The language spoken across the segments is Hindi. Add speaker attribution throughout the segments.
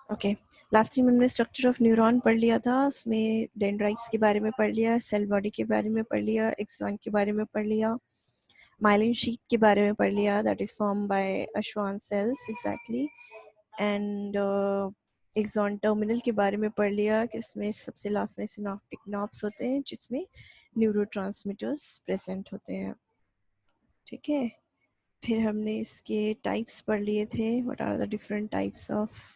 Speaker 1: ओके, लास्ट टाइम हमने स्ट्रक्चर ऑफ न्यूरॉन पढ़ लिया था, उसमें डेंड्राइट्स के बारे में पढ़ लिया, सेल बॉडी के बारे में पढ़ लिया, एक्सॉन के बारे में पढ़ लिया, माइलिन शीथ के बारे में पढ़ लिया, that is form by Schwann cells exactly, and axon terminal के बारे में पढ़ लिया कि उसमें सबसे लास्ट में सिनॉप्टिक नॉब्स होते हैं जिसमें न्यूरोट्रांसमीटर्स प्रेजेंट होते हैं। ठीक है, फिर हमने इसके टाइप्स पढ़ लिए थे, what are the different types of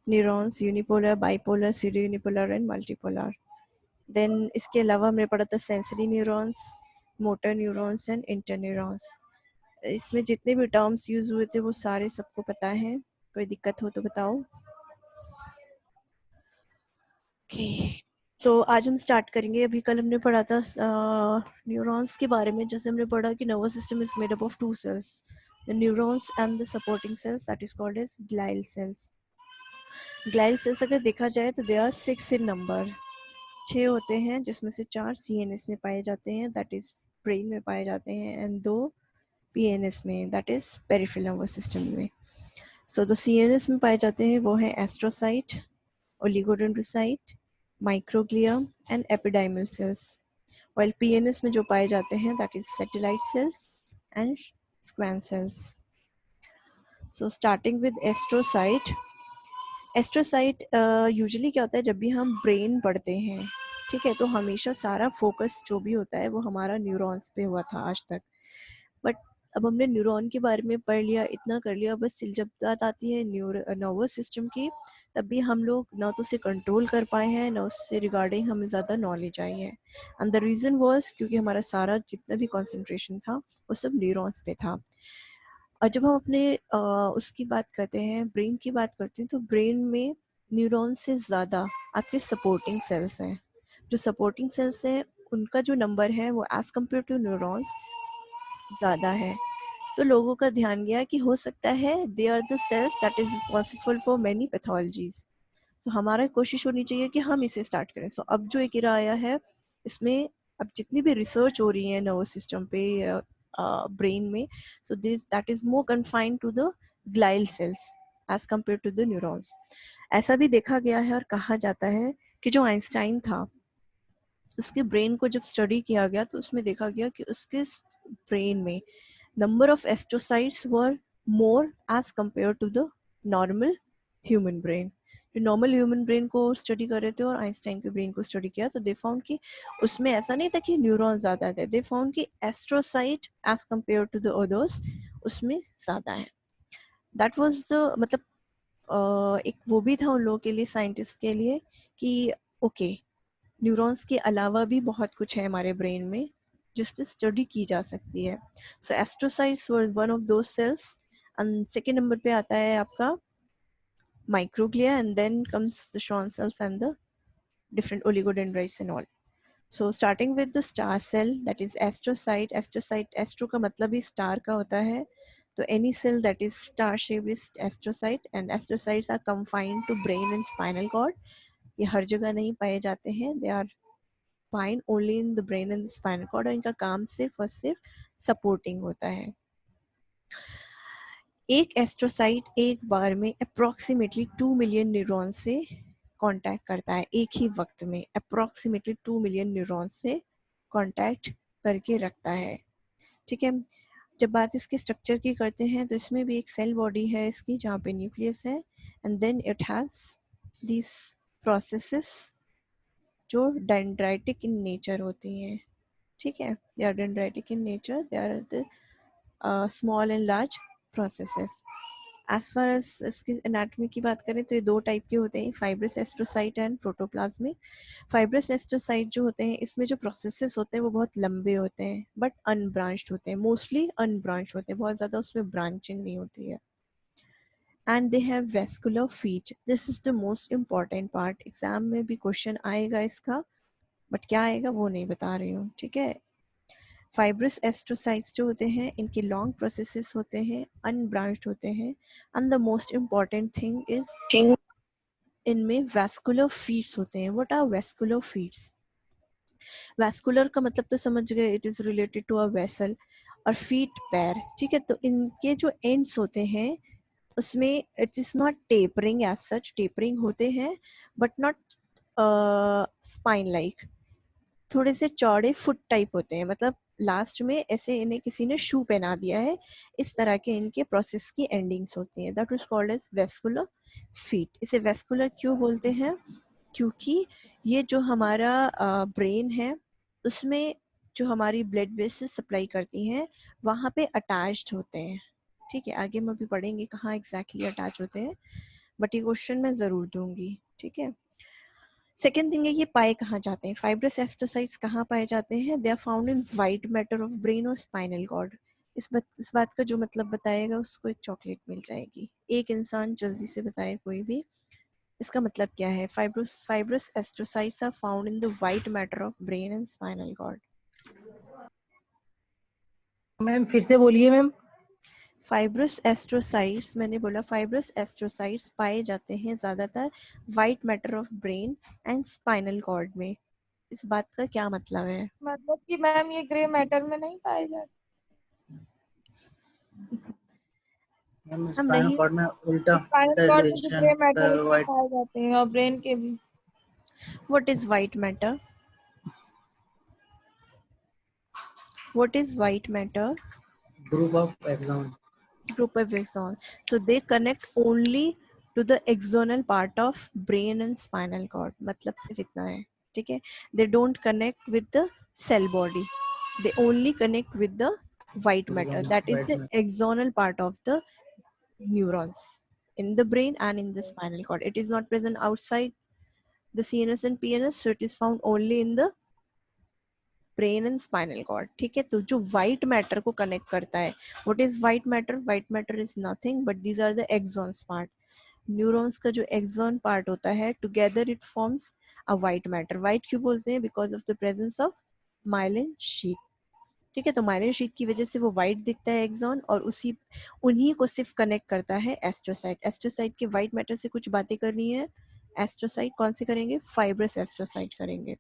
Speaker 1: neurons, unipolar, bipolar, pseudo unipolar and multipolar. Then इसके अलावा हमने पढ़ा था sensory neurons, motor neurons and interneurons. इसमें जितने भी टर्म्स यूज हुए थे वो सारे सबको पता है, कोई दिक्कत हो तो बताओ। ओके, तो आज हम स्टार्ट करेंगे। अभी कल हमने पढ़ा था न्यूरॉन्स के बारे में, जैसे हमने पढ़ा कि nervous system is made up of two cells, the neurons and the supporting cells, that is called as glial cells. Glial cells अगर देखा जाए तो दे आर 6 इन नंबर, 6 होते हैं, जिसमें से 4 सीएनएस में पाए जाते हैं, दैट इज ब्रेन में पाए जाते हैं, एंड 2 पीएनएस में, that is peripheral nervous system में। सो जो सीएनएस में पाए जाते हैं वो है astrocyte, oligodendrocyte, microglia and ependymal cells, while PNS में जो पाए जाते हैं that is satellite cells and Schwann cells. So starting with astrocyte, astrocyte usually क्या होता है जब भी हम ब्रेन पढ़ते हैं, ठीक है, तो हमेशा सारा फोकस जो भी होता है वो हमारा न्यूरॉन्स पे हुआ था आज तक। बट अब हमने न्यूरॉन के बारे में पढ़ लिया, इतना कर लिया, बस जब बात आती है नर्वस सिस्टम की, तब भी हम लोग ना तो उसे कंट्रोल कर पाए हैं, ना उससे रिगार्डिंग हमें ज़्यादा नॉलेज आई है। एंड द रीज़न वाज क्योंकि हमारा सारा जितना भी कंसंट्रेशन था वो सब न्यूरॉन्स पे था। और जब हम अपने उसकी बात करते हैं, ब्रेन की बात करते हैं, तो ब्रेन में न्यूरॉन से ज़्यादा आपके सपोर्टिंग सेल्स हैं। जो सपोर्टिंग सेल्स हैं उनका जो नंबर है वो एज़ कम्पेयर टू न्यूरॉन्स ज़्यादा है। तो लोगों का ध्यान गया कि हो सकता है they are the cells that is responsible for many pathologies. तो हमारा कोशिश होनी चाहिए कि हम इसे स्टार्ट करें। सो अब जो एक इरा आया है, इसमें अब जितनी भी रिसर्च हो रही है नर्वस सिस्टम पे, ब्रेन में, so this that is more confined to the glial cells as compare to the neurons. ऐसा भी देखा गया है और कहा जाता है कि जो आइंस्टाइन था उसके ब्रेन को जब स्टडी किया गया तो उसमें देखा गया कि उसके ब्रेन में number of astrocytes were more as compared to the normal human brain। जो नॉर्मल ह्यूमन ब्रेन को स्टडी कर रहे थे और आइंस्टाइन के ब्रेन को स्टडी किया तो दे फाउंड कि उसमें ऐसा नहीं था कि न्यूरॉन ज़्यादा थे, दे फाउंड कि astrocyte as compare to the others उसमें ज़्यादा है। दैट वाज द मतलब एक वो भी था उन लोगों के लिए, साइंटिस्ट के लिए, कि ओके न्यूरॉन्स के अलावा भी बहुत कुछ है हमारे ब्रेन में जिस पे स्टडी की जा सकती है। So astrocytes were one of those cells, and second number पे आता है आपका microglia, and then comes the Schwann cells and the different oligodendrites and all. So starting with the star cell, that is astrocyte, astrocyte, astro का मतलब ही star का होता है, तो any cell that is star shaped is astrocyte, and astrocytes are confined to brain and spinal cord। ये हर जगह नहीं पाए जाते हैं, they are fine only in the brain and spinal cord, और इनका काम सिर्फ और सिर्फ सपोर्टिंग होता है। एक एस्ट्रोसाइट एक बार में अप्रोक्सीमेटली 2 मिलियन न्यूरॉन से कांटेक्ट करता है, एक ही वक्त में अप्रोक्सीमेटली 2 मिलियन न्यूरॉन से कांटेक्ट करके रखता है। ठीक है, जब बात इसके स्ट्रक्चर की करते हैं तो इसमें भी एक सेल बॉडी है इसकी जहाँ पे न्यूक्लियस है, and then it has this processes जो डेंड्राइटिक इन नेचर होती हैं। ठीक है, they are dendritic in nature, they are the small and large processes. As far as इसकी एनाटॉमी की बात करें तो ये दो टाइप के होते हैं, fibrous astrocyte and protoplasmic. Fibrous astrocyte जो होते हैं इसमें जो प्रोसेसेस होते हैं वो बहुत लंबे होते हैं बट अनब्रांच्ड होते हैं, मोस्टली अनब्रांच होते हैं, बहुत ज़्यादा उसमें ब्रांचिंग नहीं होती है। And they have vascular feet, this is the most important part, exam में भी क्वेश्चन आएगा इसका, बट क्या आएगा वो नहीं बता रही हूँ। ठीक है, फाइब्रस एस्ट्रोसाइट्स जो होते हैं इनके लॉन्ग प्रोसेसेस होते हैं, अनब्रांच्ड होते हैं, and the most important thing is इनमें वैस्कुलर फीट्स होते हैं। What are vascular feets? Vascular का मतलब तो समझ गए, it is related to a vessel, और फीट पैर। ठीक है, तो इनके जो एंड्स होते हैं उसमें it is not tapering as such, tapering होते हैं बट नॉट स्पाइन लाइक, थोड़े से चौड़े फुट टाइप होते हैं, मतलब लास्ट में ऐसे इन्हें किसी ने शू पहना दिया है, इस तरह के इनके प्रोसेस की एंडिंग्स होती हैं। That is called as vascular feet. इसे वेस्कुलर क्यों बोलते हैं? क्योंकि ये जो हमारा ब्रेन है उसमें जो हमारी ब्लड वेसल्स सप्लाई करती हैं वहाँ पे अटैच्ड होते हैं। ठीक है, आगे हम अभी पढ़ेंगे कहाँ एग्जैक्टली अटैच होते हैं, बट ये क्वेश्चन मैं ज़रूर दूंगी। ठीक है, सेकेंड थिंग है ये पाए कहाँ जाते हैं, फाइब्रस एस्ट्रोसाइट्स कहाँ पाए जाते हैं? They are found in white matter of brain और स्पाइनल कॉर्ड। इस बात का जो मतलब बताएगा उसको एक चॉकलेट मिल जाएगी। एक इंसान जल्दी से बताए कोई भी, इसका मतलब क्या है? Fibrous astrocytes are found in the white matter of brain and spinal cord.
Speaker 2: Ma'am फिर से बोलिए मैम।
Speaker 1: फाइब्रस एस्ट्रोसाइट्स, मैंने बोला फाइब्रस एस्ट्रोसाइट्स पाए जाते हैं ज़्यादातर white matter of brain and spinal cord में। इस बात का क्या मतलब है?
Speaker 3: मतलब कि मैम ये ग्रे मैटर में नहीं पाए जाते?
Speaker 4: मैम
Speaker 1: हम
Speaker 4: स्पाइनल
Speaker 1: नहीं,
Speaker 4: कॉर्ड में उल्टा
Speaker 3: स्पाइनल
Speaker 4: उल्टा
Speaker 3: कॉर्ड में जो
Speaker 4: रिलेशन
Speaker 3: ग्रे
Speaker 4: होता
Speaker 3: मैटर
Speaker 4: है
Speaker 3: उसमें
Speaker 4: वाइट
Speaker 3: पाए जाते हैं और ब्रेन के भी।
Speaker 1: what is white matter? What is white matter?
Speaker 4: Group of axon.
Speaker 1: Group of axons. So they connect only to the axonal part of brain and spinal cord. मतलब सिर्फ इतना है, ठीक है? They don't connect with the cell body. They only connect with the white matter. That is
Speaker 4: white
Speaker 1: the
Speaker 4: में
Speaker 1: axonal part of the neurons in the brain and in the spinal cord. It is not present outside the CNS and PNS, so it is found only in the brain and spinal cord. ठीक है, तो जो वाइट मैटर को कनेक्ट करता है, what is white matter? White matter is nothing but these are the axons part. Neurons का जो एक्सॉन पार्ट होता है, together it forms a white matter. White क्यों बोलते हैं? Because of the presence of myelin sheath. ठीक है, तो माइलिन शीथ की वजह से वो वाइट दिखता है एक्सॉन, और उन्हीं को सिर्फ कनेक्ट करता है एस्ट्रोसाइट। एस्ट्रोसाइट के वाइट मैटर से कुछ बातें करनी है, एस्ट्रोसाइट कौन से करेंगे? फाइब्रस एस्ट्रोसाइट करेंगे।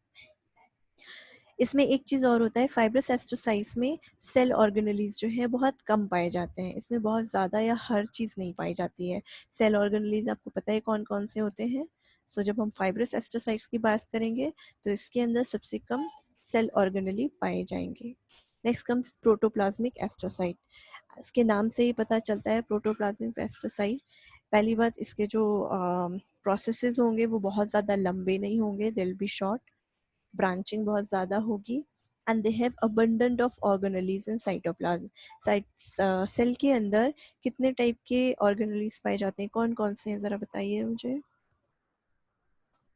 Speaker 1: इसमें एक चीज़ और होता है, फाइब्रस एस्ट्रोसाइट्स में सेल ऑर्गेनेलीज जो है बहुत कम पाए जाते हैं। इसमें बहुत ज़्यादा या हर चीज़ नहीं पाई जाती है। सेल ऑर्गेनेलीज आपको पता है कौन कौन से होते हैं? सो जब हम फाइब्रस एस्ट्रोसाइट्स की बात करेंगे तो इसके अंदर सबसे कम सेल ऑर्गेनेली पाए जाएंगे। Next comes protoplasmic astrocyte. इसके नाम से ही पता चलता है प्रोटोप्लाज्मिक एस्ट्रोसाइट। पहली बात, इसके जो प्रोसेसेस होंगे वो बहुत ज़्यादा लंबे नहीं होंगे, they will be short. Branching बहुत ज़्यादा होगी and they have abundant of organelles in cytoplasm. Cell के अंदर कितने टाइप के ऑर्गेनेलीज पाए जाते हैं? कौन कौन से हैं ज़रा बताइए मुझे।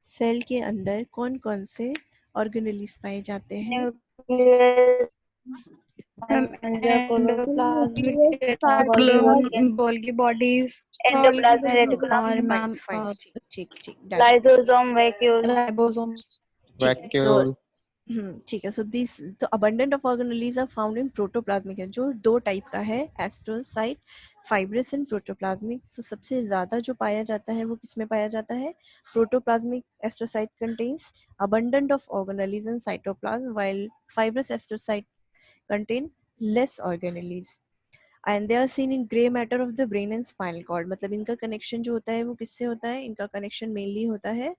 Speaker 1: सेल के अंदर कौन कौन से ऑर्गेनेलीज पाए जाते हैं?
Speaker 3: Nucleus,
Speaker 5: ma'am
Speaker 3: endoplasmic
Speaker 5: endoplasmic
Speaker 3: reticulum,
Speaker 5: Golgi bodies
Speaker 3: endoplasmic
Speaker 5: और
Speaker 3: रेटिकुलम,
Speaker 1: फाइन
Speaker 5: मैम
Speaker 1: फाइन, ठीक ठीक ठीक, डन।
Speaker 3: Lysosome, vacuole.
Speaker 5: राइबोसोम।
Speaker 1: ठीक है, सो
Speaker 6: वैक्यूल।
Speaker 1: ठीक है, सो दिस तो abundant of organelles are found in protoplasmic है, जो दो टाइप का है, astrocyte, fibrous and protoplasmic. so, सबसे ज़्यादा जो पाया जाता है वो किसमें पाया जाता है? Protoplasmic astrocyte contains abundant of organelles in cytoplasm, while fibrous astrocyte contain less organelles and they are seen in gray matter of the brain and spinal cord। मतलब इनका कनेक्शन जो होता है वो किससे होता है? इनका कनेक्शन मेनली होता है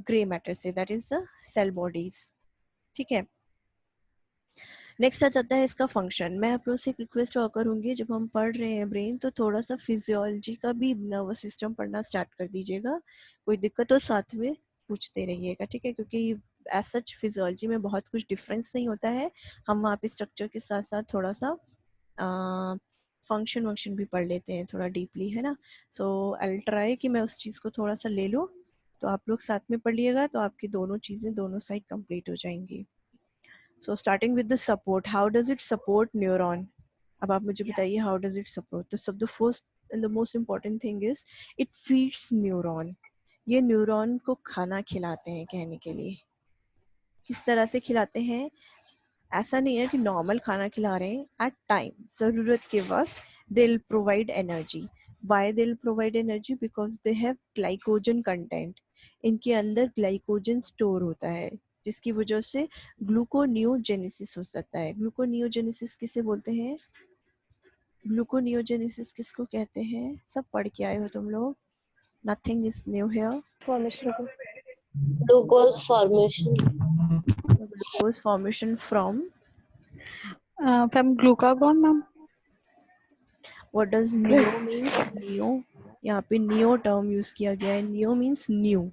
Speaker 1: ग्रे मैटर से, that is the cell bodies. ठीक है, नेक्स्ट आ जाता है इसका फंक्शन। मैं आप लोग से एक रिक्वेस्ट और करूँगी, जब हम पढ़ रहे हैं ब्रेन तो थोड़ा सा फिजियोलॉजी का भी नर्वस सिस्टम पढ़ना स्टार्ट कर दीजिएगा। कोई दिक्कत हो साथ में पूछते रहिएगा, ठीक है? क्योंकि एज सच फिजियोलॉजी में बहुत कुछ डिफरेंस नहीं होता है, हम वहाँ पे स्ट्रक्चर के साथ साथ थोड़ा सा फंक्शन वंक्शन भी पढ़ लेते हैं थोड़ा डीपली, है ना? सो आई ट्राई कि मैं उस चीज़ को थोड़ा सा ले लूँ, तो आप लोग साथ में पढ़ लिएगा तो आपकी दोनों चीज़ें दोनों साइड कंप्लीट हो जाएंगी। सो starting with the support, how does it support neuron? अब आप मुझे बताइए हाउ डज इट सपोर्ट? तो सब the first and the most important thing is it feeds neuron. ये न्यूरॉन को खाना खिलाते हैं, कहने के लिए किस तरह से खिलाते हैं? ऐसा नहीं है कि नॉर्मल खाना खिला रहे हैं, एट टाइम ज़रूरत के वक्त they will provide energy. Why they will provide energy? Because they have glycogen content. इनके अंदर ग्लाइकोजन स्टोर होता है जिसकी वजह से ग्लूकोनियोजेनेसिस हो सकता है। ग्लूकोनियोजेनेसिस किसे बोलते हैं? ग्लूकोनियोजेनेसिस किसको कहते हैं? सब पढ़ के आए हो तुम लोग, nothing is new here.
Speaker 5: formation को
Speaker 6: Glucose formation.
Speaker 1: Glucose formation from
Speaker 5: ma'am glucagon ma'am
Speaker 1: what does neo means? Neo, यहाँ पे नियो टर्म यूज किया गया है, नियो मीन्स न्यू,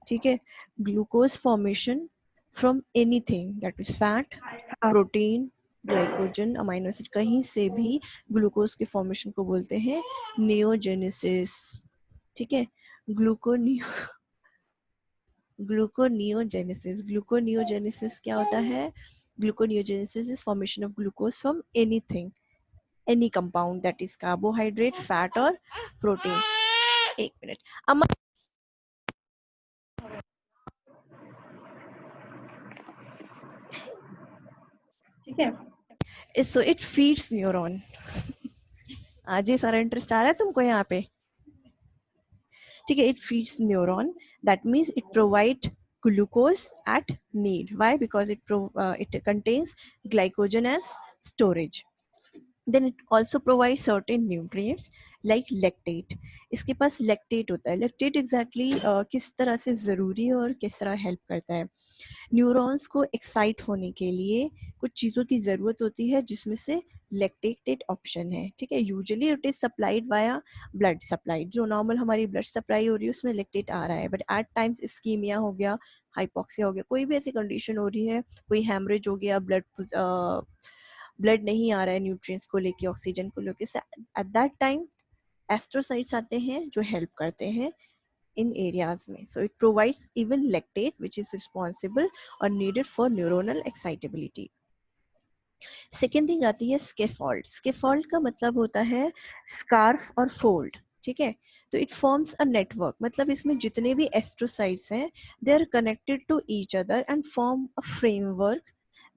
Speaker 1: ठीक है। Glucose formation from anything that is fat, protein, glycogen, amino acid, कहीं से भी ग्लूकोज के फॉर्मेशन को बोलते हैं नियोजेनेसिस, ठीक है। ग्लूकोनियोजेनेसिस, ग्लूकोनियोजेनेसिस क्या होता है? Gluconeogenesis is formation of glucose from anything, any compound that is carbohydrate, fat or protein. एक मिनट अम्मा,
Speaker 5: ठीक है।
Speaker 1: so it feeds neuron. आज ये सारा इंटरेस्ट आ रहा है तुमको यहाँ पे, ठीक है। It feeds neuron, that means it provide glucose at need. Why? Because it contains glycogen as storage. Then it also provides certain nutrients like lactate. इसके पास lactate होता है। lactate exactly किस तरह से ज़रूरी है और किस तरह हेल्प करता है? न्यूरॉन्स को एक्साइट होने के लिए कुछ चीज़ों की ज़रूरत होती है जिसमें से लैक्टेट ऑप्शन है, ठीक है। Usually it is supplied via blood supply, जो नॉर्मल हमारी ब्लड सप्लाई हो रही है उसमें लैक्टेट आ रहा है, बट एट टाइम्स इस्कीमिया हो गया, हाइपोक्सिया हो गया, कोई भी ऐसी कंडीशन हो रही है, कोई हैमरेज हो गया, ब्लड नहीं आ रहा है न्यूट्रिएंट्स को लेके, ऑक्सीजन को लेके, एट दैट टाइम एस्ट्रोसाइट्स आते हैं जो हेल्प करते हैं इन एरियाज में. So it provides even lactate which is responsible or needed for neuronal excitability. Second thing आती है स्केफोल्ड. स्केफोल्ड का मतलब होता है स्कार्फ और फोल्ड, ठीक है. तो इट फॉर्म्स अ नेटवर्क, मतलब इसमें जितने भी एस्ट्रोसाइट्स हैं they are connected to each other and form a framework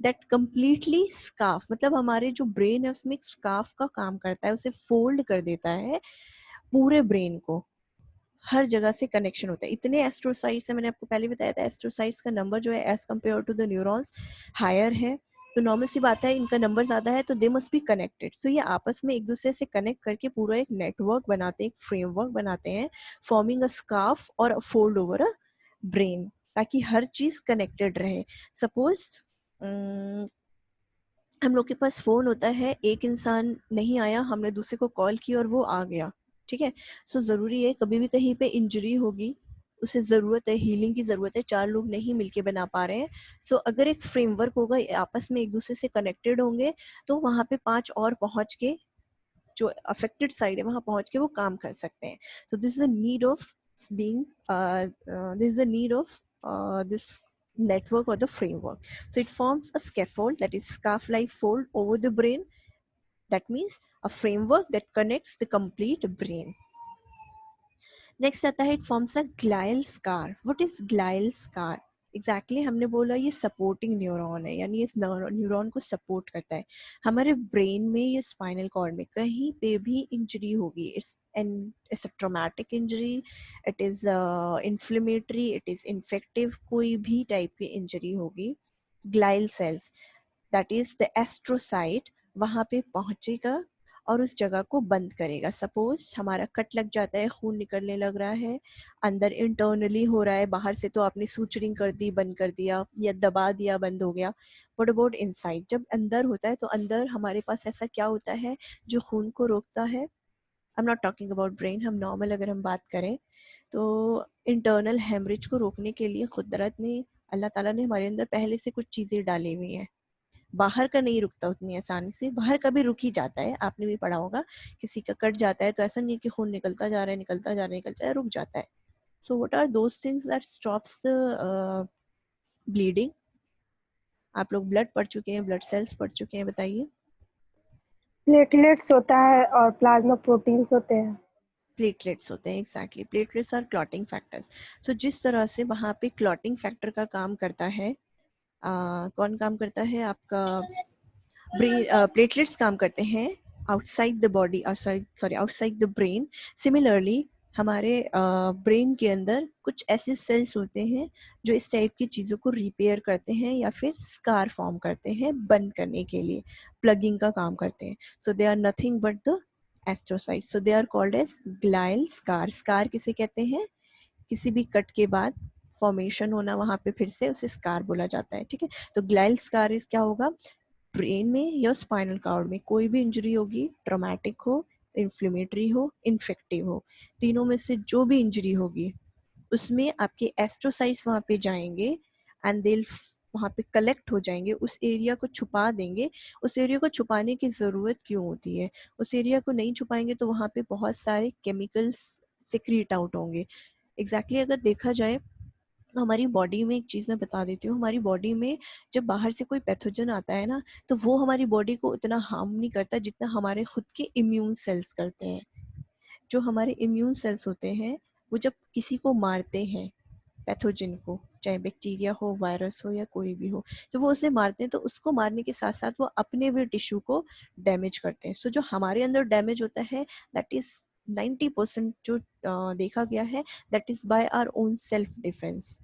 Speaker 1: that completely scarf, मतलब हमारे जो ब्रेन है उसमें एक स्कार्फ का काम करता है, उसे फोल्ड कर देता है पूरे ब्रेन को, हर जगह से कनेक्शन होता है. इतने एस्ट्रोसाइट्स हैं, मैंने आपको पहले बताया था एस्ट्रोसाइट्स का नंबर जो है as compare to the neurons higher है, तो नॉर्मल सी बात है इनका नंबर ज़्यादा है तो दे मस्ट बी कनेक्टेड. सो ये आपस में एक दूसरे से कनेक्ट करके पूरा एक नेटवर्क बनाते हैं, एक फ्रेमवर्क बनाते हैं, फॉर्मिंग अ स्कार्फ और अ फोल्ड ओवर अ ब्रेन, ताकि हर चीज़ कनेक्टेड रहे. सपोज हम लोग के पास फ़ोन होता है, एक इंसान नहीं आया, हमने दूसरे को कॉल की और वो आ गया, ठीक है. सो ज़रूरी है कभी भी कहीं पे इंजरी होगी, उसे ज़रूरत है, हीलिंग की ज़रूरत है, चार लोग नहीं मिलके बना पा रहे हैं. सो अगर एक फ्रेमवर्क होगा, आपस में एक दूसरे से कनेक्टेड होंगे, तो वहाँ पे 5 और पहुँच के जो अफेक्टेड साइड है वहाँ पहुँच के वो काम कर सकते हैं. So this is the need of being this is the need of this network or the framework. So it forms a scaffold, that is scarf like fold over the brain. That means a framework that connects the complete brain. Next आता है it forms a glial scar. What is glial scar? Exactly हमने बोला ये सपोर्टिंग न्यूरॉन है, यानी इस न्यूरॉन को सपोर्ट करता है. हमारे ब्रेन में या स्पाइनल कॉर्ड में कहीं पे भी इंजरी होगी, it's a traumatic injury, it is inflammatory, it is infective, कोई भी टाइप की इंजरी होगी, glial cells that is the astrocyte वहाँ पे पहुँचेगा और उस जगह को बंद करेगा. सपोज हमारा कट लग जाता है, खून निकलने लग रहा है, अंदर इंटरनली हो रहा है, बाहर से तो आपने सूचरिंग कर दी, बंद कर दिया या दबा दिया, बंद हो गया. What about inside? जब अंदर होता है तो अंदर हमारे पास ऐसा क्या होता है जो खून को रोकता है? I am not talking about brain, हम नॉर्मल अगर हम बात करें तो इंटरनल हेमरेज को रोकने के लिए कुदरत ने, अल्लाह ताला ने हमारे अंदर पहले से कुछ चीज़ें डाली हुई हैं. बाहर का नहीं रुकता उतनी आसानी से, बाहर का भी रुक ही जाता है, आपने भी पढ़ा होगा, किसी का कट जाता है तो ऐसा नहीं कि खून निकलता जा रहा है, निकलता जा रहा है, निकलता है, रुक जाता है. So what are those things that stops the bleeding? आप लोग ब्लड पढ़ चुके हैं, ब्लड सेल्स पढ़ चुके हैं, बताइए.
Speaker 5: प्लेटलेट्स होता है और प्लाज्मा प्रोटीन्स होते हैं.
Speaker 1: प्लेटलेट्स होते हैं, exactly. Platelets are clotting factors. So जिस तरह से वहाँ पे क्लॉटिंग फैक्टर का काम करता है, कौन काम करता है? आपका प्लेटलेट्स काम करते हैं outside the body, outside the brain. Similarly हमारे ब्रेन के अंदर कुछ ऐसे सेल्स होते हैं जो इस टाइप की चीज़ों को रिपेयर करते हैं या फिर स्कार फॉर्म करते हैं बंद करने के लिए, प्लगिंग का काम करते हैं. So they are nothing but the astrocytes. So they are called as glial scar. Scar किसे कहते हैं? किसी भी कट के बाद फॉर्मेशन होना वहाँ पे फिर से उसे स्कार बोला जाता है. ठीक है, तो ग्लाइल स्कार क्या होगा? ब्रेन में या स्पाइनल कॉर्ड में कोई भी इंजरी होगी, ट्रॉमेटिक हो, इन्फ्लेमेटरी हो, इन्फेक्टिव हो, तीनों में से जो भी इंजरी होगी उसमें आपके एस्ट्रोसाइट्स वहाँ पे जाएंगे एंड दे वहाँ पे कलेक्ट हो जाएंगे, उस एरिया को छुपा देंगे. उस एरिया को छुपाने की ज़रूरत क्यों होती है? उस एरिया को नहीं छुपाएंगे तो वहाँ पे बहुत सारे केमिकल्स सिक्रीट आउट होंगे. एग्जैक्टली अगर देखा जाए हमारी बॉडी में एक चीज़ मैं बता देती हूँ. हमारी बॉडी में जब बाहर से कोई पैथोजन आता है ना, तो वो हमारी बॉडी को उतना हार्म नहीं करता जितना हमारे खुद के इम्यून सेल्स करते हैं. जो हमारे इम्यून सेल्स होते हैं वो जब किसी को मारते हैं, पैथोजन को, चाहे बैक्टीरिया हो, वायरस हो या कोई भी हो, जब वो उसे मारते हैं तो उसको मारने के साथ साथ वो अपने भी टिश्यू को डैमेज करते हैं. सो जो हमारे अंदर डैमेज होता है दैट इज़ 90% जो देखा गया है that is by our own self defence.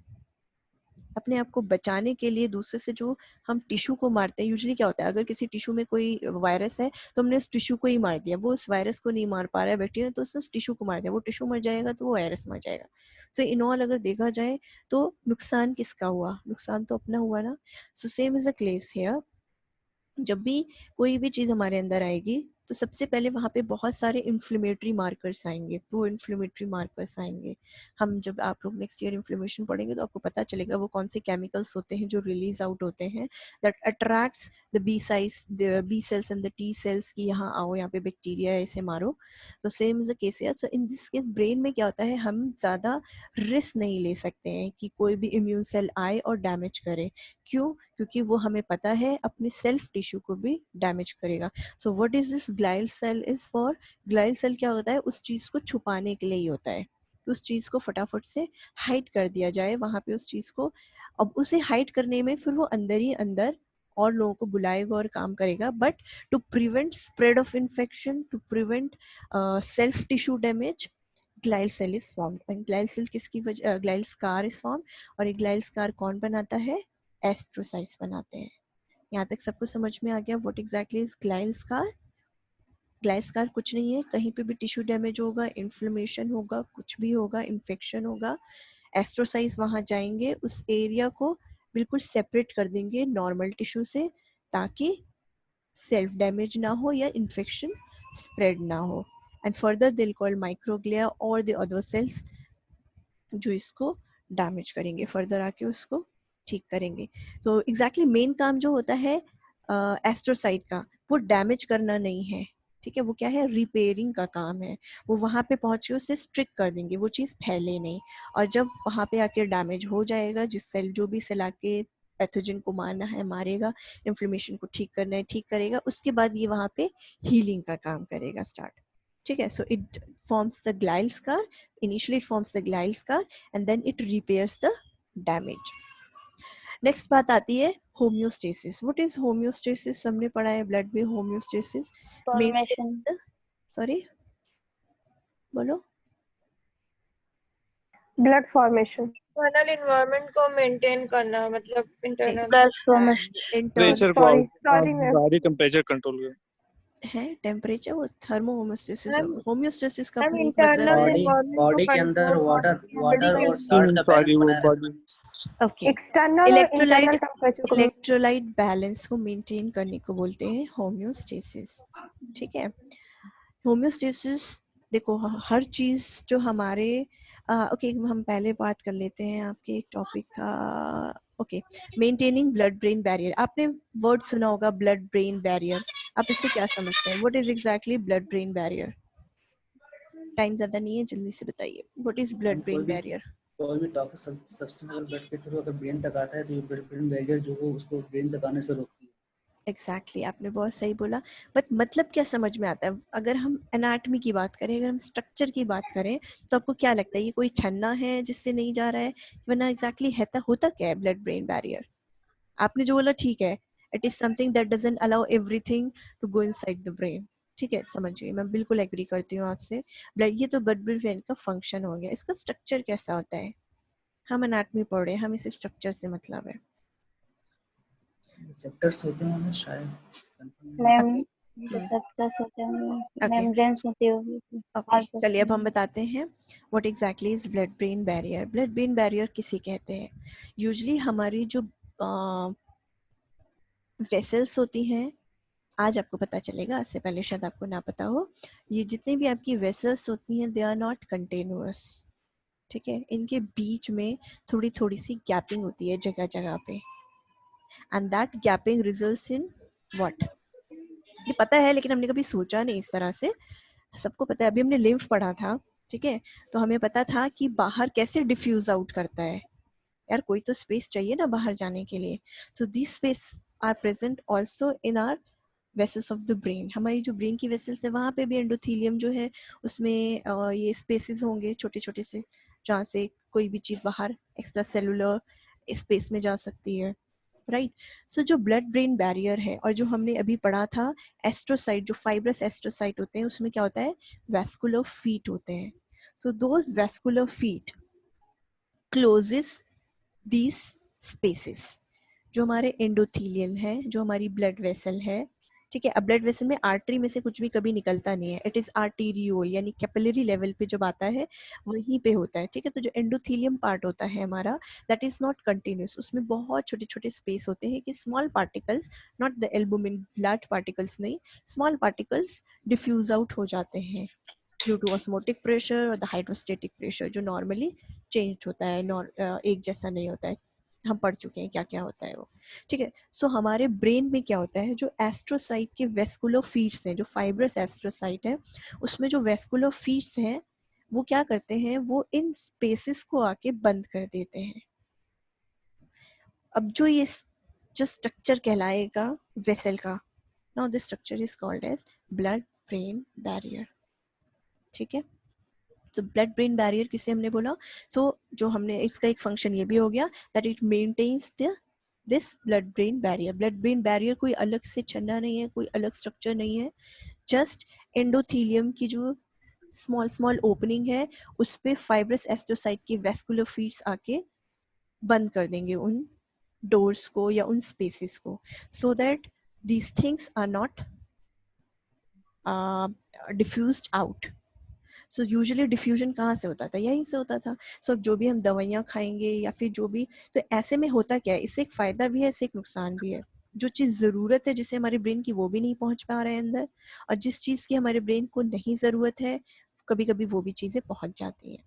Speaker 1: अपने आप को बचाने के लिए दूसरे से जो हम टिश्यू को मारते हैं, यूजुअली क्या होता है, अगर किसी टिश्यू में कोई वायरस है तो हमने उस टिश्यू को ही मार दिया, वो उस वायरस को नहीं मार पा रहा है बैक्टीरिया, तो उसने उस टिश्यू को मार दिया, वो टिश्यू मर जाएगा तो वो वायरस मर जाएगा. सो इन ऑल अगर देखा जाए तो नुकसान किसका हुआ? नुकसान तो अपना हुआ ना. So same is a case here. जब भी कोई भी चीज़ हमारे अंदर आएगी तो सबसे पहले वहाँ पे बहुत सारे इन्फ्लेमेटरी मार्कर्स आएंगे, प्रो इन्फ्लेमेटरी मार्कर्स आएंगे. हम जब आप लोग नेक्स्ट ईयर इन्फ्लेमेशन पढ़ेंगे तो आपको पता चलेगा वो कौन से केमिकल्स होते हैं जो रिलीज आउट होते हैं that attracts the B cells and the T cells की यहाँ आओ, यहाँ पे बैक्टीरिया है इसे मारो. तो सेम इज द केस है. सो इन दिस केस ब्रेन में क्या होता है, हम ज़्यादा रिस्क नहीं ले सकते हैं कि कोई भी इम्यून सेल आए और डैमेज करे. क्यों? क्योंकि वो हमें पता है अपने सेल्फ टिश्यू को भी डैमेज करेगा. So what is this glial cell is for? Glial cell क्या होता है? उस चीज़ को छुपाने के लिए ही होता है. उस चीज़ को फटाफट से हाइड कर दिया जाए वहाँ पे उस चीज़ को. अब उसे हाइड करने में फिर वो अंदर ही अंदर और लोगों को बुलाएगा और काम करेगा. But to prevent spread of infection, to prevent self tissue damage, glial cell is form. And glial cell किसकी वजह, ग्लाइल स्कार इज फॉर्म. और ये ग्लाइल स्कार कौन बनाता है? एस्ट्रोसाइट्स बनाते हैं. यहाँ तक सबको समझ में आ गया what exactly is glial scar? Glial scar कुछ नहीं है, कहीं पे भी टिश्यू डैमेज होगा, इन्फ्लेमेशन होगा, कुछ भी होगा, इन्फेक्शन होगा, एस्ट्रोसाइट्स वहाँ जाएंगे, उस एरिया को बिल्कुल सेपरेट कर देंगे नॉर्मल टिश्यू से ताकि सेल्फ डैमेज ना हो या इन्फेक्शन स्प्रेड ना हो. एंड फर्दर दिल कॉल माइक्रोग्लिया और द अदर सेल्स जो इसको डैमेज करेंगे, फर्दर आके उसको ठीक करेंगे. तो एग्जैक्टली मेन काम जो होता है एस्ट्रोसाइट का, वो डैमेज करना नहीं है. ठीक है, वो क्या है? रिपेयरिंग का काम है. वो वहाँ पे पहुँचे उसे स्ट्रिक्ट कर देंगे, वो चीज़ फैले नहीं. और जब वहाँ पे आके डैमेज हो जाएगा, जिस सेल जो भी सेल आके पैथोजन को मारना है मारेगा, इन्फ्लेमेशन को ठीक करना है ठीक करेगा, उसके बाद ये वहाँ पे हीलिंग का काम करेगा स्टार्ट. ठीक है, so it forms the glial scar. Initially it forms the glial scar and then it repairs the damage. Next बात आती है होम्योस्टेसिस. What is homeostasis? हमने पढ़ा है ब्लड में होम्योस्टेसिस.
Speaker 3: फॉर्मेशन.
Speaker 1: सॉरी बोलो.
Speaker 5: Blood formation.
Speaker 7: इंटरनल एनवायरनमेंट को मेंटेन करना, मतलब इंटरनल
Speaker 3: प्लस फॉर्मेशन.
Speaker 8: टेम्परेचर को
Speaker 5: sorry ma'am.
Speaker 8: Body temperature control कर
Speaker 1: है टेम्परेचर, वो थर्मो होम्योस्टेसिस. होम्योस्टेसिस का
Speaker 7: मैम
Speaker 1: पूरी
Speaker 7: इंटरनल
Speaker 1: मतलब है
Speaker 7: एनवायरनमेंट
Speaker 4: बॉडी
Speaker 7: को
Speaker 4: के अंदर
Speaker 7: कंट्रोल
Speaker 4: वाटर और साल्ट का बैलेंस
Speaker 8: सॉरी वो
Speaker 4: बनाए
Speaker 8: बॉडी
Speaker 1: ओके.
Speaker 5: एक्सटर्नल और इंटरनल टेम्परेचर को
Speaker 1: इलेक्ट्रोलाइट बैलेंस को मेंटेन करने को बोलते हैं होम्योस्टेसिस. ठीक है, होम्योस्टेसिस देखो हर चीज़ जो हमारे ओके हम पहले बात कर लेते हैं. आपके एक टॉपिक था okay, maintaining blood brain barrier. आपने वर्ड सुना होगा ब्लड ब्रेन बैरियर. आप इससे क्या समझते हैं? What is exactly blood brain barrier? Time ज़्यादा नहीं है, जल्दी से बताइए. What is blood brain barrier?
Speaker 4: कोई भी टॉक्सिक सब्सटेंस अगर ब्लड के थ्रू अगर ब्रेन तक आता है तो ये ब्रेन बैरियर जो हो उसको ब्रेन तक आने से रोकती है.
Speaker 1: एग्जैक्टली आपने बहुत सही बोला. बट मतलब क्या समझ में आता है? अगर हम एनाटमी की बात करें, अगर हम स्ट्रक्चर की बात करें तो आपको क्या लगता है ये कोई छन्ना है जिससे नहीं जा रहा है, वरना एग्जैक्टली होता क्या है ब्लड ब्रेन बैरियर? आपने जो बोला ठीक है, it is something that doesn't allow everything to go inside the brain. ठीक है, समझिए, मैं बिल्कुल एग्री करती हूँ आपसे। ब्लड, ये तो ब्लड ब्रेन बैरियर का फंक्शन हो गया। इसका स्ट्रक्चर कैसा होता है? हम एनाटॉमी पढ़ रहे हैं, हम इसे स्ट्रक्चर से मतलब है।
Speaker 4: रिसेप्टर्स होते हैं शायद, confirm नहीं।
Speaker 3: Ma'am
Speaker 1: Okay.
Speaker 3: रिसेप्टर्स होते हैं,
Speaker 1: Okay.
Speaker 3: मेम्ब्रेन्स होती होगी।
Speaker 1: ओके, चलिए अब हम बताते हैं what exactly is blood brain barrier. Blood brain barrier किसे कहते हैं? यूजुअली हमारी जो वेसल्स होती हैं, आज आपको पता चलेगा, इससे पहले शायद आपको ना पता हो, ये जितनी भी आपकी वेसल्स होती हैं दे आर नॉट कंटिन्यूअस, ठीक है, इनके बीच में थोड़ी थोड़ी सी गैपिंग होती है जगह जगह पे, and that gapping results in what? ये पता है लेकिन हमने कभी सोचा नहीं इस तरह से। सबको पता है, अभी हमने लिम्फ पढ़ा था, ठीक है, तो हमें पता था कि बाहर कैसे डिफ्यूज आउट करता है। यार कोई तो स्पेस चाहिए ना बाहर जाने के लिए। So this space are present also in are vessels of the brain. हमारी जो ब्रेन की वेसल्स है वहाँ पे भी एंडोथीलियम जो है उसमें ये स्पेसेस होंगे छोटे छोटे से, जहाँ से कोई भी चीज़ बाहर एक्स्ट्रा सेलुलर स्पेस में जा सकती है, राइट। सो जो ब्लड ब्रेन बैरियर है, और जो हमने अभी पढ़ा था एस्ट्रोसाइट, जो फाइब्रस एस्ट्रोसाइट होते हैं, उसमें क्या होता है, वैस्कुलर फीट होते हैं। So those vascular feet closes these spaces. जो हमारे एंडोथीलियल है, जो हमारी ब्लड वेसल है, ठीक है। अब ब्लड वेसल में आर्टरी में से कुछ भी कभी निकलता नहीं है, इट इज आर्टीरियोल, यानी कैपिलरी लेवल पे जब आता है वहीं पे होता है, ठीक है। तो जो एंडोथीलियम पार्ट होता है हमारा, दैट इज नॉट कंटिन्यूस, उसमें बहुत छोटे छोटे स्पेस होते हैं कि small particles, not the albumin, large particles नहीं, स्मॉल पार्टिकल्स डिफ्यूज आउट हो जाते हैं ड्यू टू ऑस्मोटिक प्रेशर और द हाइड्रोस्टेटिक प्रेशर, जो नॉर्मली चेंज होता है, एक जैसा नहीं होता है। हम पढ़ चुके हैं क्या क्या होता है वो, ठीक है। सो हमारे ब्रेन में क्या होता है, जो एस्ट्रोसाइट के वेस्कुलर फीट्स हैं, जो फाइब्रस एस्ट्रोसाइट है, उसमें जो वेस्कुलर फीट्स हैं वो क्या करते हैं, वो इन स्पेसेस को आके बंद कर देते हैं। अब जो ये जो स्ट्रक्चर कहलाएगा वेसल का, now this structure is called as blood brain barrier, ठीक है। तो ब्लड ब्रेन बैरियर किसे हमने बोला? जो हमने इसका एक फंक्शन ये भी हो गया that it maintains this blood brain barrier. Blood brain barrier कोई अलग से छन्ना नहीं है, कोई अलग स्ट्रक्चर नहीं है, जस्ट एंडोथीलियम की जो स्मॉल स्मॉल ओपनिंग है उस पे फाइब्रस एस्ट्रोसाइट की वेस्कुलर फीट्स आके बंद कर देंगे उन डोर्स को या उन स्पेसेस को, so that these things are not diffused out. So usually diffusion कहाँ से होता था? यहीं से होता था। सो जो भी हम दवाइयाँ खाएंगे या फिर जो भी, तो ऐसे में होता क्या है, इससे एक फ़ायदा भी है, इससे एक नुकसान भी है। जो चीज़ ज़रूरत है जिसे हमारे ब्रेन की, वो भी नहीं पहुँच पा रहे हैं अंदर, और जिस चीज़ की हमारे ब्रेन को नहीं ज़रूरत है, कभी कभी वो भी चीज़ें पहुँच जाती हैं।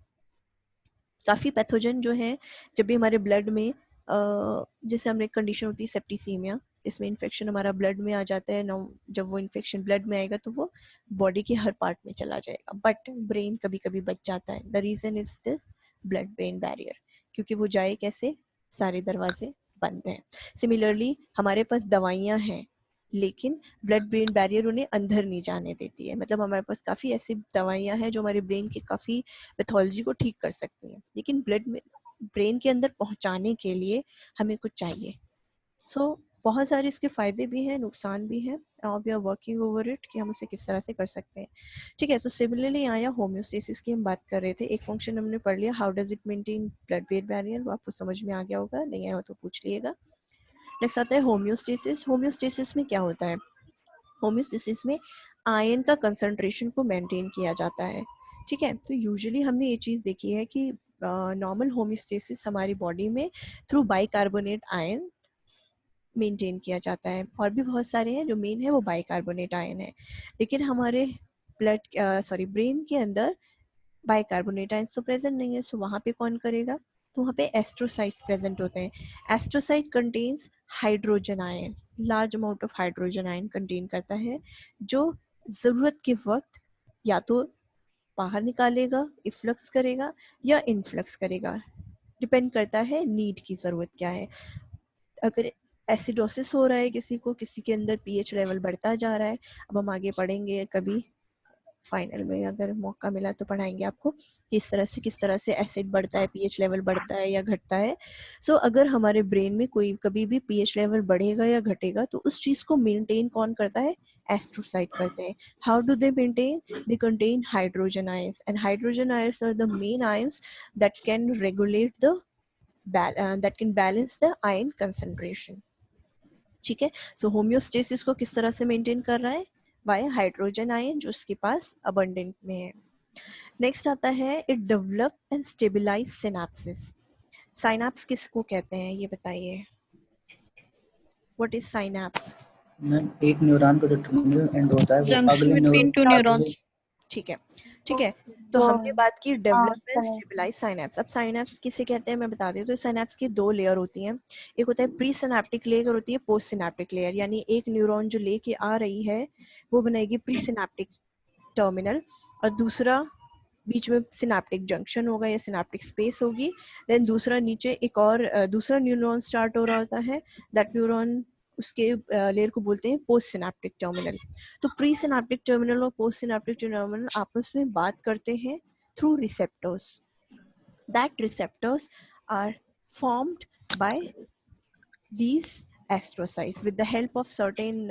Speaker 1: काफ़ी पैथोजन जो है, जब भी हमारे ब्लड में जैसे हमने कंडीशन होती है सेप्टिसीमिया, इसमें इन्फेक्शन हमारा ब्लड में आ जाता है ना, जब वो इन्फेक्शन ब्लड में आएगा तो वो बॉडी के हर पार्ट में चला जाएगा, बट ब्रेन कभी कभी बच जाता है। The reason is this blood brain barrier, क्योंकि वो जाए कैसे, सारे दरवाजे बंद हैं। सिमिलरली हमारे पास दवाइयाँ हैं लेकिन ब्लड ब्रेन बैरियर उन्हें अंदर नहीं जाने देती है। मतलब हमारे पास काफ़ी ऐसी दवाइयाँ हैं जो हमारे ब्रेन के काफ़ी पैथोलॉजी को ठीक कर सकती हैं, लेकिन ब्लड में ब्रेन के अंदर पहुंचाने के लिए हमें कुछ चाहिए। सो बहुत सारे इसके फ़ायदे भी हैं, नुकसान भी हैं, और we are working over it कि हम उसे किस तरह से कर सकते हैं, ठीक है। सो सिमिलरली आया होम्योस्टेसिस की हम बात कर रहे थे, एक फंक्शन हमने पढ़ लिया, how does it maintain blood brain barrier, वो आपको समझ में आ गया होगा, नहीं आया हो तो पूछ लिएगा। नेक्स्ट आता है होम्योस्टेसिस। होम्योस्टेसिस में क्या होता है? होम्योस्टेसिस में आयन का कंसंट्रेशन को मेंटेन किया जाता है, ठीक है। तो यूजुअली हमने ये चीज़ देखी है कि नॉर्मल होम्योस्टेसिस हमारी बॉडी में थ्रू बाइकार्बोनेट आयन मेंटेन किया जाता है, और भी बहुत सारे हैं, जो मेन है वो बाइकार्बोनेट आयन है, लेकिन हमारे ब्रेन के अंदर बाइकार्बोनेट आयंस तो प्रेजेंट नहीं है। सो वहाँ पे कौन करेगा? तो वहाँ पे एस्ट्रोसाइट्स प्रेजेंट होते हैं। Astrocyte contains hydrogen ion, large amount of hydrogen ion contain करता है, जो ज़रूरत के वक्त या तो बाहर निकालेगा, इफ्लक्स करेगा या इनफ्लक्स करेगा, डिपेंड करता है नीड की ज़रूरत क्या है। अगर एसिडोसिस हो रहा है किसी को, किसी के अंदर पीएच लेवल बढ़ता जा रहा है, अब हम आगे पढ़ेंगे कभी फाइनल में अगर मौका मिला तो पढ़ाएंगे आपको किस तरह से एसिड बढ़ता है, पीएच लेवल बढ़ता है या घटता है। सो अगर हमारे ब्रेन में कोई कभी भी पीएच लेवल बढ़ेगा या घटेगा तो उस चीज़ को मेंटेन कौन करता है? एस्ट्रोसाइट करते हैं। How do they maintain? They contain hydrogen ions and hydrogen ions are the main ions that can regulate the that can balance the ion concentration। ठीक है, सो होम्योस्टेसिस को किस तरह से मेंटेन कर रहा है? बाय हाइड्रोजन आयन जो उसके पास अबंडेंट में है। नेक्स्ट आता है it develop and stabilise synapsis. Synapse किसको कहते हैं ये बताइए? What is synapse?
Speaker 4: मैम एक न्यूरॉन का जो टर्मिनल एंड होता है वो
Speaker 3: Junction
Speaker 4: अगले
Speaker 3: between two neurons.
Speaker 1: ठीक है, ठीक है। तो
Speaker 3: वो-
Speaker 1: हमने बात की develop and
Speaker 3: correct.
Speaker 1: Stabilise synapse. अब साइनैप्स किसे कहते हैं मैं बता देती हूँ। तो साइनैप्स की दो लेयर होती हैं, एक होता है प्री सिनेप्टिक लेयर और होती है पोस्ट सिनेप्टिक लेयर। यानी एक न्यूरॉन जो लेके आ रही है वो बनाएगी प्री सिनेप्टिक टर्मिनल और दूसरा बीच में सिनेप्टिक जंक्शन होगा या सिनेप्टिक स्पेस होगी। देन दूसरा नीचे एक और दूसरा न्यूरॉन स्टार्ट हो रहा होता है। दैट न्यूरॉन उसके लेयर को बोलते हैं पोस्ट सिनेप्टिक टर्मिनल। तो प्री सिनेप्टिक टर्मिनल और पोस्ट सिनेप्टिक टर्मिनल आपस में बात करते हैं through receptors. That receptors are formed by these astrocytes with the help of certain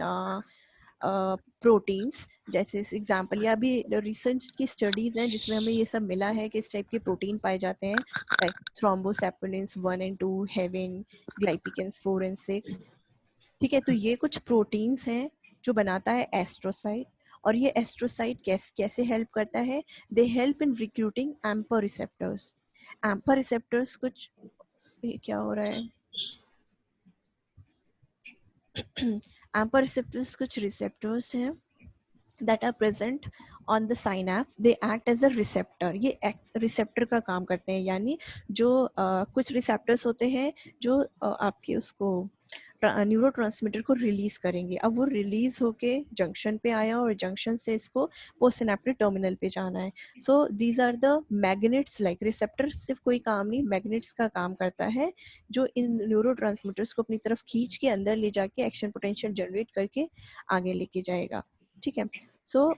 Speaker 1: proteins. जैसे इस एग्जाम्पल या अभी रिसेंट की स्टडीज़ हैं जिसमें हमें ये सब मिला है कि इस टाइप के प्रोटीन पाए जाते हैं लाइक थ्रोम्बोसेपोनिन्स 1 and 2, हेविन, ग्लाइपिकेंस 4 and 6। ठीक है, तो ये कुछ प्रोटीन्स हैं जो बनाता है एस्ट्रोसाइट। और ये एस्ट्रोसाइट कैसे हेल्प करता है? दे हेल्प इन recruiting emperor receptors. Emperor receptors कुछ, ये क्या हो रहा है? एम्पर रिसेप्टर्स कुछ रिसेप्टर्स हैं that are present on the synapse. They act as a receptor. ये रिसेप्टर का काम करते हैं। यानी जो कुछ रिसेप्टर्स होते हैं जो आपके उसको न्यूरोट्रांसमीटर को रिलीज करेंगे। अब वो रिलीज होके जंक्शन पे आया और जंक्शन से इसको पोस्ट सिनेप्टिक टर्मिनल पे जाना है। So these are the magnets. Like receptor सिर्फ कोई काम नहीं, मैग्नेट्स का काम करता है जो इन न्यूरोट्रांसमीटर्स को अपनी तरफ खींच के अंदर ले जाके एक्शन पोटेंशियल जनरेट करके आगे लेके जाएगा। ठीक है, so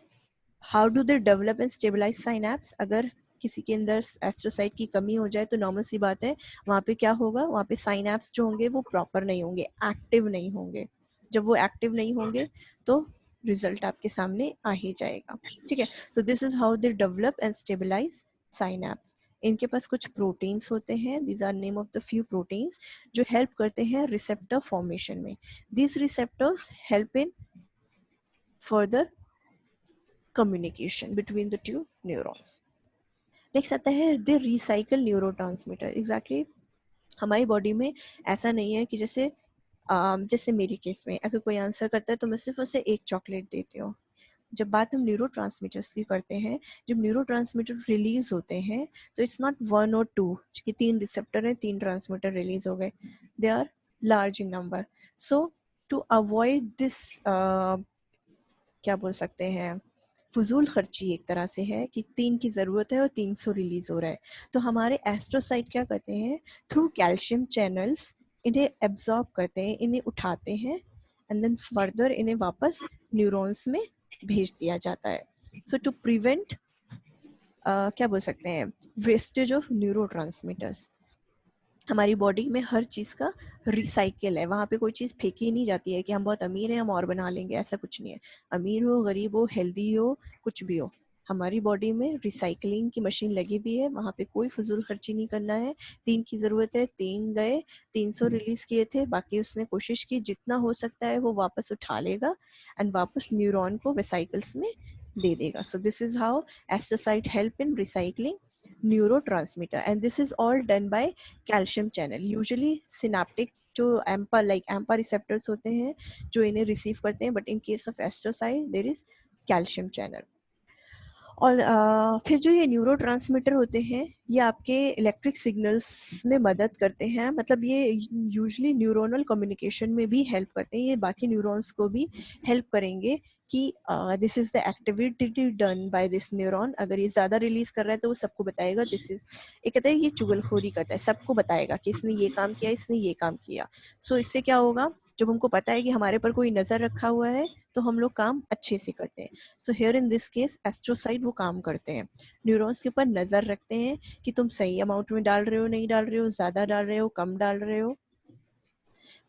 Speaker 1: how do they develop and stabilise synapse? अगर किसी के अंदर एस्ट्रोसाइट की कमी हो जाए तो नॉर्मल सी बात है वहाँ पे क्या होगा? वहाँ पे साइनैप्स जो होंगे वो प्रॉपर नहीं होंगे, एक्टिव नहीं होंगे। जब वो एक्टिव नहीं होंगे तो रिजल्ट आपके सामने आ ही जाएगा। ठीक है, तो this is how they develop and stabilise synapse. इनके पास कुछ प्रोटीन्स होते हैं, these are name of the few proteins जो हेल्प करते हैं रिसेप्टर फॉर्मेशन में। These receptors help in further communication between the two neurons. नेक्स्ट आता है the recycle neurotransmitter. Exactly, हमारी बॉडी में ऐसा नहीं है कि जैसे मेरे केस में अगर कोई आंसर करता है तो मैं सिर्फ उसे एक चॉकलेट देती हूँ। जब बात हम न्यूरोट्रांसमीटर्स की करते हैं, जब न्यूरोट्रांसमीटर रिलीज होते हैं तो इट्स नॉट 1 or 2 कि 3 रिसेप्टर हैं, 3 ट्रांसमीटर रिलीज हो गए। They are large in number. So to avoid this क्या बोल सकते हैं, फजूल खर्ची एक तरह से है कि 3 की ज़रूरत है और 300 रिलीज़ हो रहा है। तो हमारे एस्ट्रोसाइट क्या करते हैं? थ्रू कैल्शियम चैनल्स इन्हें एब्जॉर्ब करते हैं, इन्हें उठाते हैं एंड देन फर्दर इन्हें वापस न्यूरॉन्स में भेज दिया जाता है। सो टू प्रिवेंट क्या बोल सकते हैं, वेस्टेज ऑफ न्यूरोट्रांसमीटर्स। हमारी बॉडी में हर चीज़ का रिसाइकिल है, वहाँ पे कोई चीज़ फेंकी नहीं जाती है कि हम बहुत अमीर हैं हम और बना लेंगे, ऐसा कुछ नहीं है। अमीर हो, गरीब हो, हेल्दी हो, कुछ भी हो, हमारी बॉडी में रिसाइकलिंग की मशीन लगी हुई है, वहाँ पे कोई फजूल खर्ची नहीं करना है। 3 की ज़रूरत है, 3 गए, 300 रिलीज़ किए थे, बाकी उसने कोशिश की जितना हो सकता है वो वापस उठा लेगा एंड वापस न्यूरॉन को वेसाइकल्स में दे देगा। So this is how astrocyte help in recycling neurotransmitter and this is all done by calcium channel. Usually synaptic जो AMPA receptors होते हैं जो इन्हें रिसीव करते हैं, but in case of astrocyte there is calcium channel. और फिर जो ये न्यूरोट्रांसमीटर होते हैं ये आपके इलेक्ट्रिक सिग्नल्स में मदद करते हैं। मतलब ये यूजुअली न्यूरोनल कम्युनिकेशन में भी हेल्प करते हैं। ये बाकी न्यूरॉन्स को भी हेल्प करेंगे कि this is the activity done by this neuron. अगर ये ज़्यादा रिलीज कर रहा है तो वो सबको बताएगा दिस इज़, ये कहता है ये चुगलखोरी करता है, सबको बताएगा कि इसने ये काम किया, इसने ये काम किया। सो इससे क्या होगा, जब हमको पता है कि हमारे पर कोई नज़र रखा हुआ है तो हम लोग काम अच्छे से करते हैं. So here in this case astrocyte वो काम करते हैं, न्यूरॉन्स के ऊपर नज़र रखते हैं कि तुम सही अमाउंट में डाल रहे हो, नहीं डाल रहे हो, ज़्यादा डाल रहे हो, कम डाल रहे हो,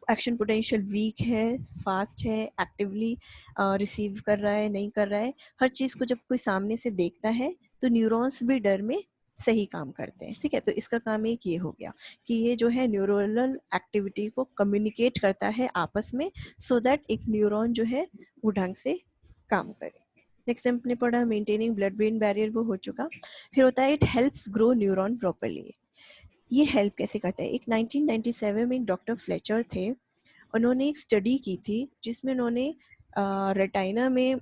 Speaker 1: एक्शन पोटेंशियल वीक है, फास्ट है, एक्टिवली रिसीव कर रहा है, नहीं कर रहा है. हर चीज़ को जब कोई सामने से देखता है तो न्यूरॉन्स भी डर में सही काम करते हैं. ठीक है, तो इसका काम एक ये हो गया कि ये जो है न्यूरोनल एक्टिविटी को कम्युनिकेट करता है आपस में, सो दैट एक न्यूरॉन जो है वो ढंग से काम करे. नेक्स्ट हमने पढ़ा मेंटेनिंग ब्लड ब्रेन बैरियर, वो हो चुका. फिर होता है it helps grow neuron properly. ये हेल्प कैसे करता है? एक 1997 में एक डॉक्टर फ्लेचर थे, उन्होंने एक स्टडी की थी जिसमें उन्होंने रेटाइना में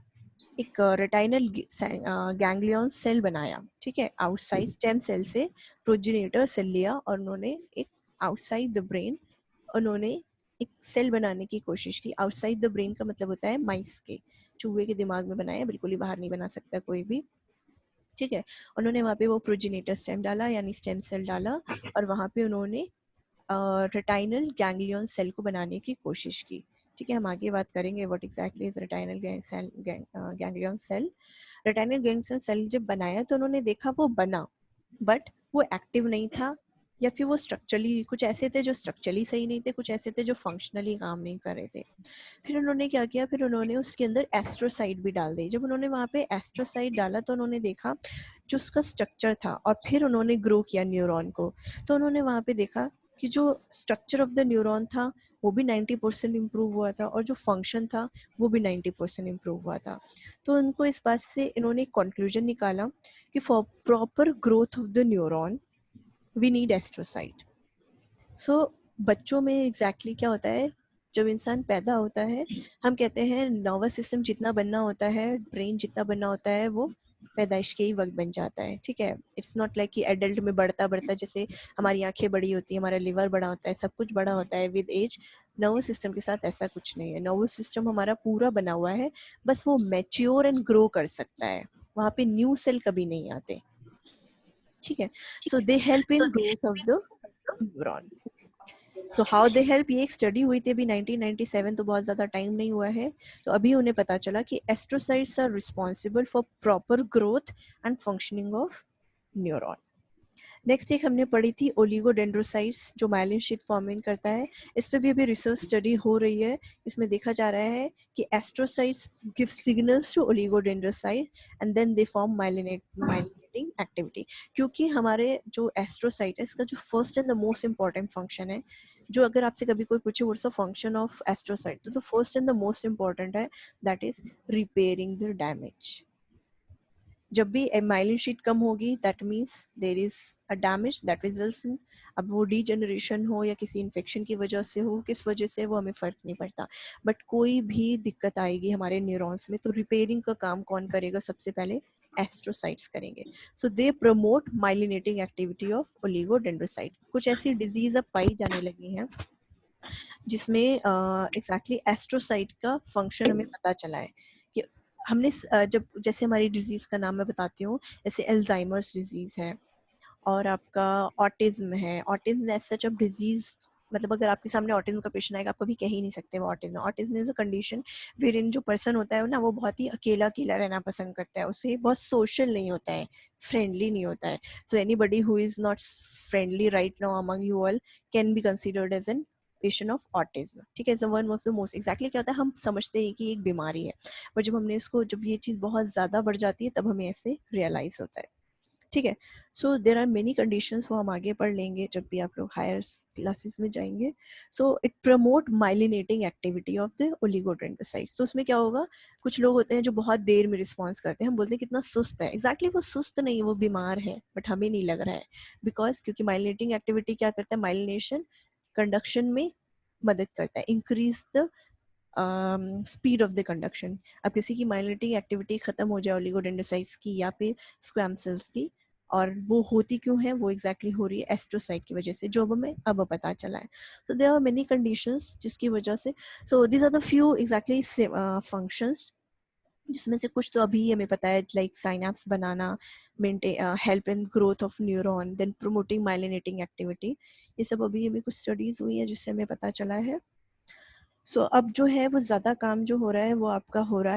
Speaker 1: एक रेटाइनल गैंग्लियन सेल बनाया. ठीक है, आउटसाइड स्टेम सेल से प्रोजेनिटर सेल लिया और उन्होंने एक आउटसाइड द ब्रेन उन्होंने एक सेल बनाने की कोशिश की. आउटसाइड द ब्रेन का मतलब होता है माइस के, चूहे के दिमाग में बनाया, बिल्कुल ही बाहर नहीं बना सकता कोई भी. ठीक है, उन्होंने वहाँ पे वो प्रोजेनिटर स्टेम डाला यानी स्टेम सेल डाला और वहाँ पे उन्होंने रेटाइनल गैंग्लियन सेल को बनाने की कोशिश की. ठीक है, हम आगे बात करेंगे what exactly is retinal ganglion cell. Retinal ganglion cell जब बनाया तो उन्होंने देखा वो बना, बट वो एक्टिव नहीं था, या फिर वो स्ट्रक्चरली कुछ ऐसे थे जो स्ट्रक्चरली सही नहीं थे, कुछ ऐसे थे जो फंक्शनली काम नहीं कर रहे थे. फिर उन्होंने क्या किया, फिर उन्होंने उसके अंदर एस्ट्रोसाइट भी डाल दी. जब उन्होंने वहाँ पे एस्ट्रोसाइट डाला तो उन्होंने देखा जो उसका स्ट्रक्चर था, और फिर उन्होंने ग्रो किया न्यूरॉन को. तो उन्होंने वहाँ पे देखा कि जो स्ट्रक्चर ऑफ द न्यूरॉन था वो भी 90% इम्प्रूव हुआ था, और जो फंक्शन था वो भी 90% इम्प्रूव हुआ था. तो उनको इस बात से इन्होंने कंक्लूजन निकाला कि for proper growth of the neuron we need astrocyte. So बच्चों में एग्जैक्टली क्या होता है, जब इंसान पैदा होता है हम कहते हैं नर्वस सिस्टम जितना बनना होता है, ब्रेन जितना बनना होता है, वो पैदाइश के ही वक्त बन जाता है. ठीक है, इट्स नॉट लाइक कि एडल्ट में बढ़ता बढ़ता, जैसे हमारी आंखें बड़ी होती है, हमारा लिवर बड़ा होता है, सब कुछ बड़ा होता है विद एज. नर्वस सिस्टम के साथ ऐसा कुछ नहीं है. नर्वस सिस्टम हमारा पूरा बना हुआ है, बस वो मैच्योर एंड ग्रो कर सकता है, वहाँ पे न्यू सेल कभी नहीं आते. ठीक है, so they help in growth of the neuron. So how they help, ये एक स्टडी हुई थी अभी 1997, तो बहुत ज़्यादा टाइम नहीं हुआ है. तो अभी उन्हें पता चला कि astrocytes are responsible for proper growth and functioning of neuron. Next एक हमने पढ़ी थी ओलिगोडेंड्रोसाइट्स, जो माइलिन शीथ फॉर्मिंग करता है. इस पे भी अभी रिसर्च स्टडी हो रही है. इसमें देखा जा रहा है कि astrocytes give signals to oligodendrocyte and then they form myelinating activity. क्योंकि हमारे जो एस्ट्रोसाइट है, इसका जो first and the most important function है, जो अगर आपसे कभी कोई पूछे what's the function of astrocyte, तो first and the most important है, that is repairing the damage. जब भी माइलिन शीट कम होगी that means there is a damage that results in, अब वो डीजनरेशन हो या किसी इन्फेक्शन की वजह से हो, किस वजह से, वो हमें फ़र्क नहीं पड़ता, बट कोई भी दिक्कत आएगी हमारे न्यूरॉन्स में तो रिपेयरिंग का काम कौन करेगा? सबसे पहले एस्ट्रोसाइट्स करेंगे. So they promote myelinating activity of oligodendrocyte. कुछ ऐसी डिजीज अब पाई जाने लगी हैं जिसमें एग्जैक्टली एस्ट्रोसाइट का फंक्शन हमें पता चला है. कि हमने जब, जैसे हमारी डिजीज़ का नाम मैं बताती हूँ, जैसे एल्जाइमर्स डिजीज़ है और आपका ऑटिज्म है. ऑटिज्म एज सच अब डिजीज़, मतलब अगर आपके सामने ऑटिज्म का पेशेंट आएगा, आप कभी कह ही नहीं सकते वो autism. Autism is a condition where in जो पर्सन होता है ना, वो बहुत ही अकेला अकेला रहना पसंद करता है, उसे बहुत सोशल नहीं होता है, फ्रेंडली नहीं होता है. So anybody who is not friendly right now among you all can be considered as an patient of autism. ठीक है, one of the most, exactly क्या होता है, हम समझते हैं कि एक बीमारी है, पर जब हमने इसको, जब ये चीज़ बहुत ज़्यादा बढ़ जाती है तब हमें ऐसे रियलाइज़ होता है. ठीक है, सो देर आर मेनी कंडीशंस, वो हम आगे पढ़ लेंगे जब भी आप लोग हायर क्लासेस में जाएंगे. So it promote myelinating activity of the oligodendrocytes. तो उसमें क्या होगा, कुछ लोग होते हैं जो बहुत देर में रिस्पॉन्स करते हैं, हम बोलते हैं कितना सुस्त है. एग्जैक्टली वो सुस्त नहीं, वो बीमार है, बट हमें नहीं लग रहा है, बिकॉज क्योंकि माइलिनेटिंग एक्टिविटी क्या करता है, माइलिनेशन कंडक्शन में मदद करता है, increase the speed of the conduction. अब किसी की माइलिनेटिंग एक्टिविटी खत्म हो जाए ओलिगोडेंड्रोसाइट्स की या फिर स्क्वैम सेल्स की, और वो होती क्यों है, वो एग्जैक्टली हो रही है एस्ट्रोसाइट की वजह से, जो हमें अब पता चला है. So there are many conditions जिसकी वजह से, so these are the few exactly functions, जिसमें से कुछ तो अभी हमें पता है, लाइक साइनैप्स बनाना, maintain, help in growth of neuron, then promoting myelinating activity. ये सब अभी हमें कुछ स्टडीज हुई है जिससे हमें पता चला है. सो अब जो है वो ज़्यादा काम जो हो रहा है वो आपका हो रहा